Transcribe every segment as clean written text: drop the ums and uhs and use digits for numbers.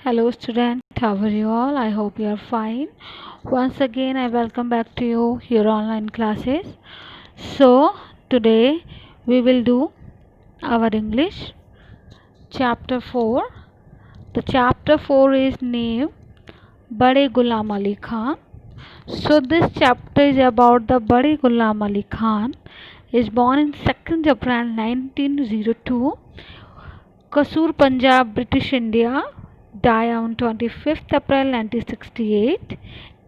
Hello student, how are you all? I hope you are fine. Once again I welcome back to you your online classes. So today we will do our English chapter 4. The chapter 4 is named Bade Ghulam Ali Khan. So this chapter is about the Bade Ghulam Ali Khan. Is born in 2nd April 1902, Kasur, Punjab, British India. Die on 25th April 1968.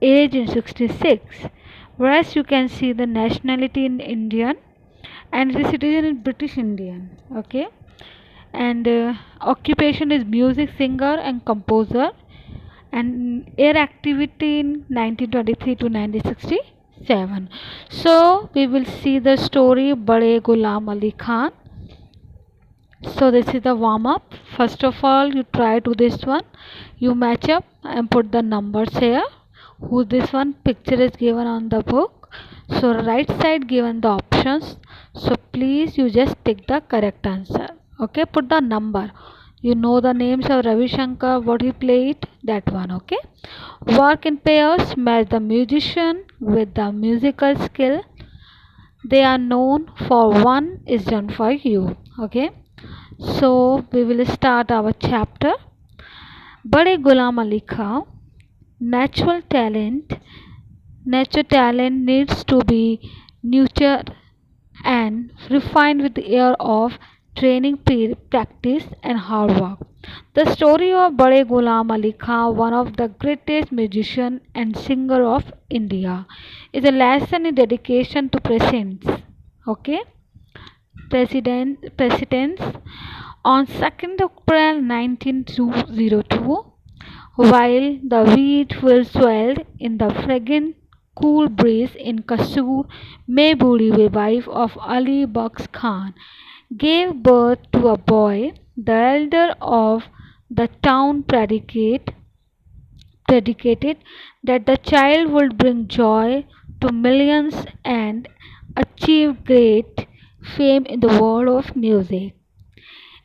Age in 66. Whereas you can see the nationality in Indian and the citizen is British Indian. Okay. And occupation is music singer and composer. And air activity in 1923 to 1967. So we will see the story Bade Ghulam Ali Khan. So this is the warm up. First of all, you try to this one, you match up and put the numbers here. Who this one picture is given on the book. So right side given the options. So please you just pick the correct answer. Okay, put the number. You know the names of Ravi Shankar, what he played, that one. Okay. Work in pairs, match the musician with the musical skill they are known for. One is done for you. Okay. So we will start our chapter. Bade Ghulam Ali Khan. Natural talent. Natural talent needs to be nurtured and refined with the air of training, practice, and hard work. The story of Bade Ghulam Ali Khan, one of the greatest musicians and singer of India, is a lesson in dedication to presence. Okay, precedence. On 2nd April 1902, while the wheat fields swelled in the fragrant cool breeze in Kasur, Mayburi, wife of Ali Bakhsh Khan, gave birth to a boy. The elder of the town predicated that the child would bring joy to millions and achieve great fame in the world of music.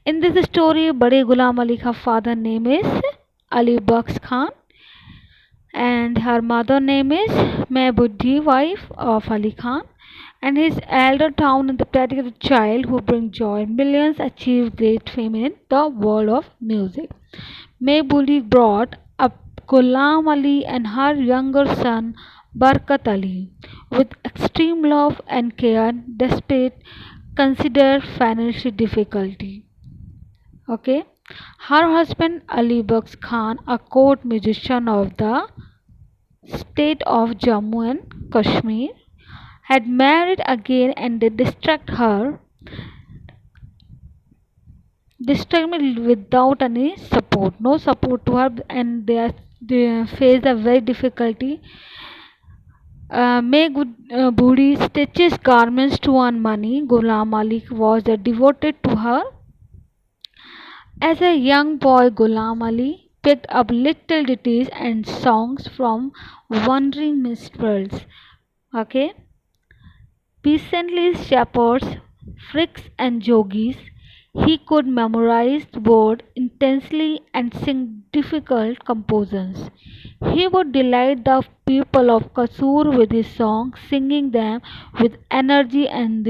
In this story, Bade Ghulam Ali Khan's father name is Ali Bakhsh Khan and her mother name is Mehbudi, wife of Ali Khan, and his elder town in the practical child who bring joy. Millions achieve great fame in the world of music. Mehbudi brought up Ghulam Ali and her younger son Barkat Ali with extreme love and care despite considered financial difficulty. Okay. Her husband Ali Bakhsh Khan, a court musician of the state of Jammu and Kashmir, had married again and they distract me without any support, no support to her, and they face a very difficulty. May Budi stitches garments to earn money. Ghulam Ali was devoted to her. As a young boy, Ghulam Ali picked up little ditties and songs from wandering minstrels. Okay, peasantly shepherds, freaks, and jogis. He could memorize the word intensely and sing difficult compositions. He would delight the people of Kasur with his songs, singing them with energy and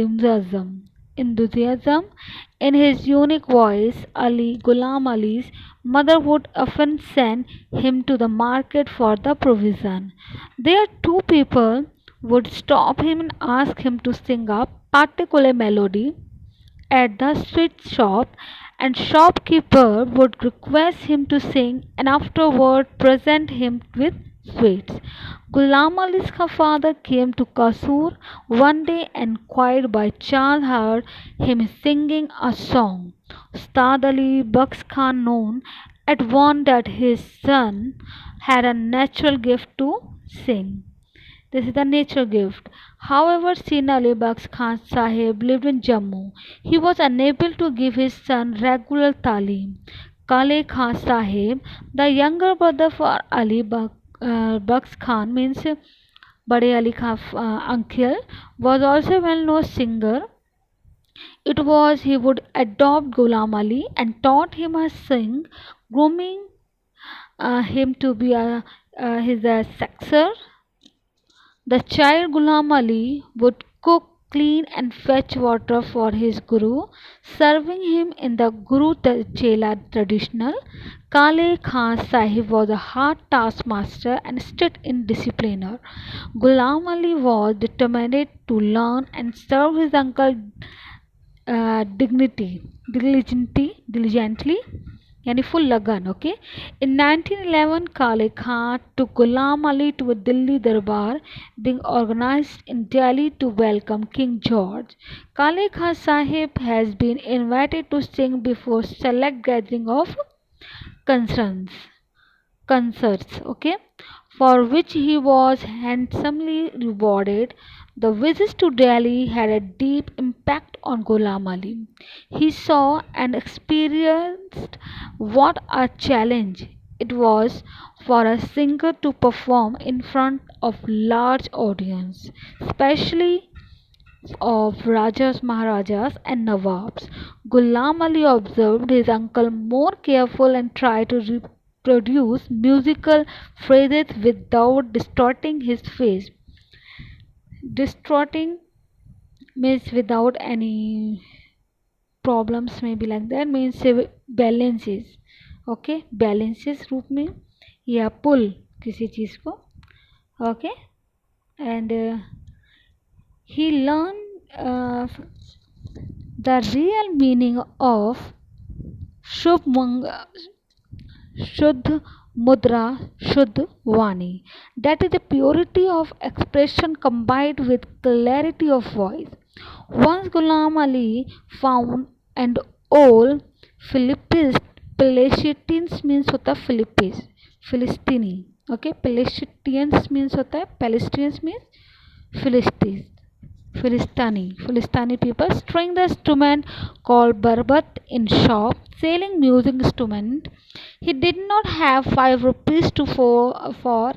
enthusiasm. In his unique voice, Ali Ghulam Ali's mother would often send him to the market for the provision. There, two people would stop him and ask him to sing a particular melody at the sweet shop, and shopkeeper would request him to sing and afterward present him with sweets. Ghulam Ali's father came to Kasur one day and quite by chance heard him singing a song. Ustad Ali Bakhsh Khan known at once that his son had a natural gift to sing. This is the nature gift. However, Sina Ali Bakhsh Khan Sahib lived in Jammu. He was unable to give his son regular talim. Kale Khan Sahib, the younger brother for Bakhsh Khan, means Bade Ali Khan uncle, was also a well-known singer. It was he would adopt Ghulam Ali and taught him a sing, grooming him to be his successor. The child Ghulam Ali would cook, clean, and fetch water for his guru, serving him in the Guru Chela traditional. Kale Khan Sahib was a hard taskmaster and strict in discipliner. Ghulam Ali was determined to learn and serve his uncle diligently, yani full lagan. Okay. In 1911, Kale Khan took Ghulam Ali to a Delhi Darbar being organized in Delhi to welcome King George. Kale Khan Sahib has been invited to sing before select gathering of concerns concerts, okay, for which he was handsomely rewarded. The visits to Delhi had a deep impact on Ghulam Ali. He saw and experienced what a challenge it was for a singer to perform in front of large audience, especially of Rajas, Maharajas, and Nawabs. Ghulam Ali observed his uncle more careful and tried to reproduce musical phrases without distorting his face. Distorting means without any problems, maybe like that means balances. Okay balances रूप में या पुल किसी चीज़ को okay and he learned the real meaning of Shubh Shuddh Mudra, Shuddh Vani. That is the purity of expression combined with clarity of voice. Once Ghulam Ali found an old Philippines, Palestinians means होता है Philippines, Philistini. Okay, Palestinians means होता है Palestinians means Philistines. Philistani people string the instrument called barbat in shop selling music instrument. He did not have 5 rupees for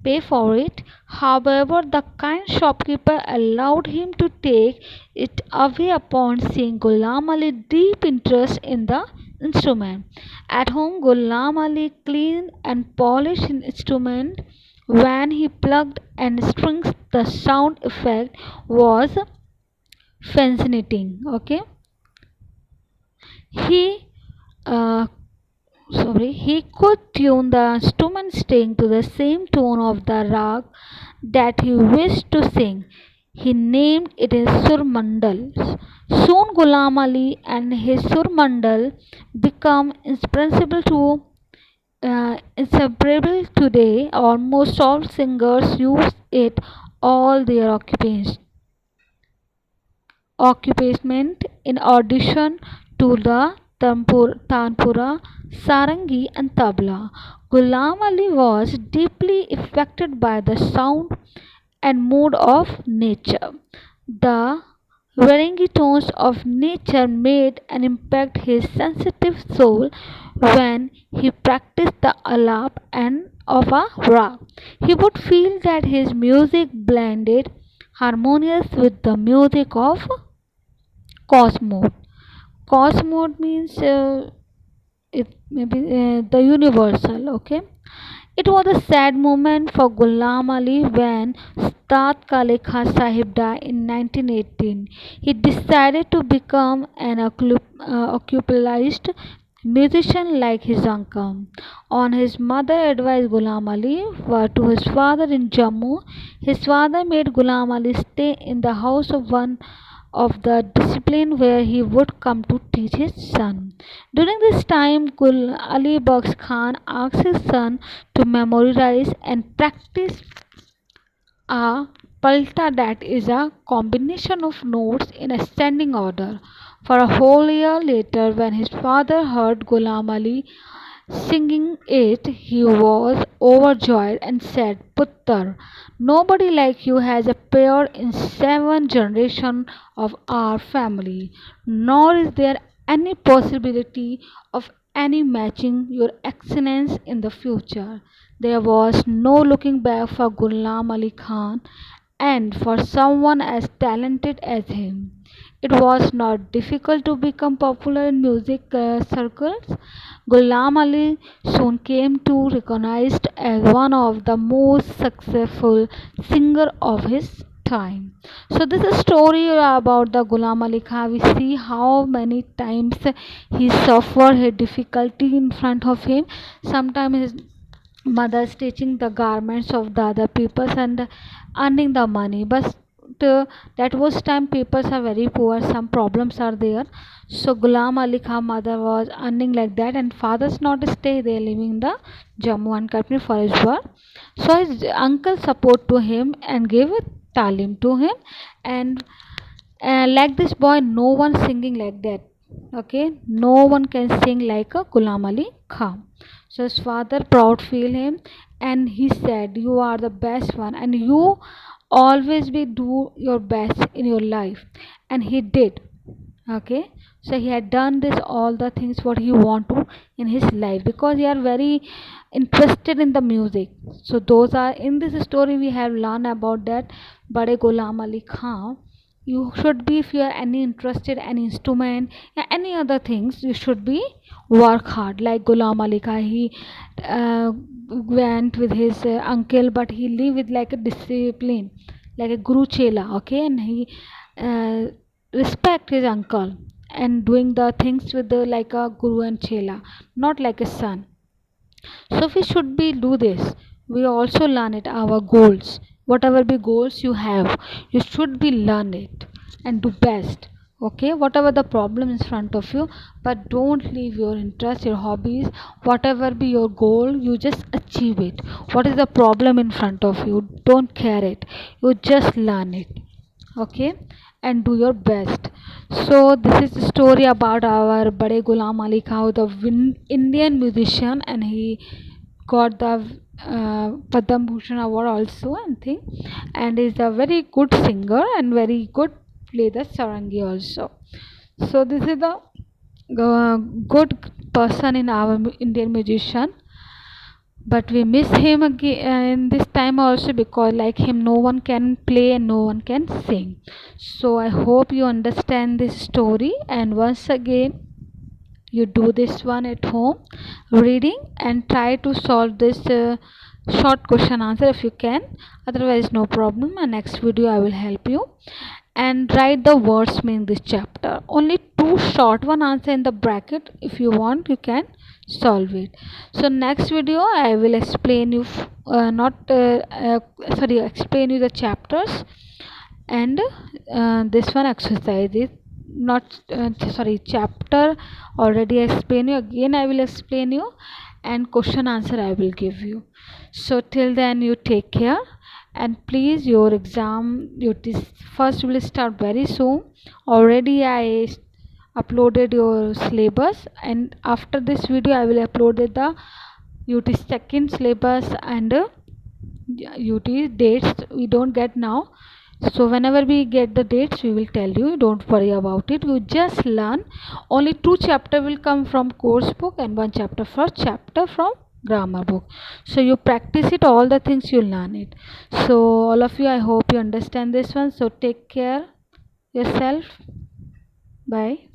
pay for it. However, the kind shopkeeper allowed him to take it away upon seeing Ghulam Ali deep interest in the instrument. At home, Ghulam Ali cleaned and polished his instrument. When he plucked and strings, the sound effect was fascinating. Okay, he uh, he could tune the instrument string to the same tone of the rag that he wished to sing. He named it as Surmandal. Soon Ghulam Ali and his Surmandal become inseparable today. Almost all singers use it all their occupation in addition to the tanpura, sarangi, and tabla. Ghulam Ali was deeply affected by the sound and mood of nature. The varying tones of nature made an impact his sensitive soul when he practiced the alap and of a rag. He would feel that his music blended harmonious with the music of cosmos. Cosmos means it may be the universal. Okay, it was a sad moment for Ghulam Ali when Ustad Kale Khan Sahib died in 1918. He decided to become an occultist musician like his uncle. On his mother advised Ghulam Ali to his father in Jammu. His father made Ghulam Ali stay in the house of one of the discipline where he would come to teach his son. During this time, Gul Ali Bakhsh Khan asked his son to memorize and practice a palta, that is a combination of notes in ascending order. For a whole year later, when his father heard Ghulam Ali singing it, he was overjoyed and said, Puttar, nobody like you has appeared in 7 generations of our family, nor is there any possibility of any matching your excellence in the future. There was no looking back for Ghulam Ali Khan and for someone as talented as him. it was not difficult to become popular in music circles. Ghulam Ali soon came to recognized as one of the most successful singer of his time. So this is a story about the Ghulam Ali Khan. We see how many times he suffered a difficulty in front of him. Sometimes his mother stitching the garments of the other peoples and earning the money, but that was time peoples are very poor, some problems are there. So Ghulam Ali Khan mother was earning like that, and father's not stay there, living in the Jammu and Kashmir for his work. So his uncle support to him and gave talim to him, and like this boy no one singing like that. Okay, no one can sing like a Ghulam Ali Khan. So his father proud feel him, and he said, you are the best one and you always be do your best in your life. And he did. Okay, so he had done this all the things what he want to in his life, because he are very interested in the music. So those are in this story we have learned about that Bade Ghulam Ali Khan. You should be, if you are any interested any instrument, yeah, any other things, you should be work hard like Ghulam Ali Khan. He uh, went with his uncle, but he lived with like a discipline, like a guru chela. Okay, and he uh, respect his uncle and doing the things with the like a guru and chela, not like a son. So we should be do this. We also learn it our goals. Whatever be goals you have, you should be learn it and do best. Okay, whatever the problem is in front of you, but don't leave your interest, your hobbies, whatever be your goal, you just achieve it. What is the problem in front of you? Don't care it. You just learn it. Okay, and do your best. So this is the story about our Bade Ghulam Ali Khan, the Indian musician, and he got the Padma Bhushan award also, I think, and is a very good singer and very good play the sarangi also. So this is the good person in our Indian musician, but we miss him again in this time also, because like him no one can play and no one can sing. So I hope you understand this story, and once again you do this one at home reading and try to solve this short question answer if you can. Otherwise no problem, and next video I will help you. And write the words mean this chapter. Only two short one answer in the bracket. If you want you can solve it. So next video I will explain you not sorry, explain you the chapters, and this one exercise is not sorry, chapter already explain you, again I will explain you, and question answer I will give you. So till then you take care, and please your exam your this first will start very soon. Already I uploaded your syllabus, and after this video I will upload the UT second syllabus and UT dates we don't get now. So whenever we get the dates we will tell you, don't worry about it. You just learn. Only two chapter will come from course book and one chapter, first chapter from grammar book. So you practice it, all the things you learn it. So all of you, I hope you understand this one. So take care yourself. Bye.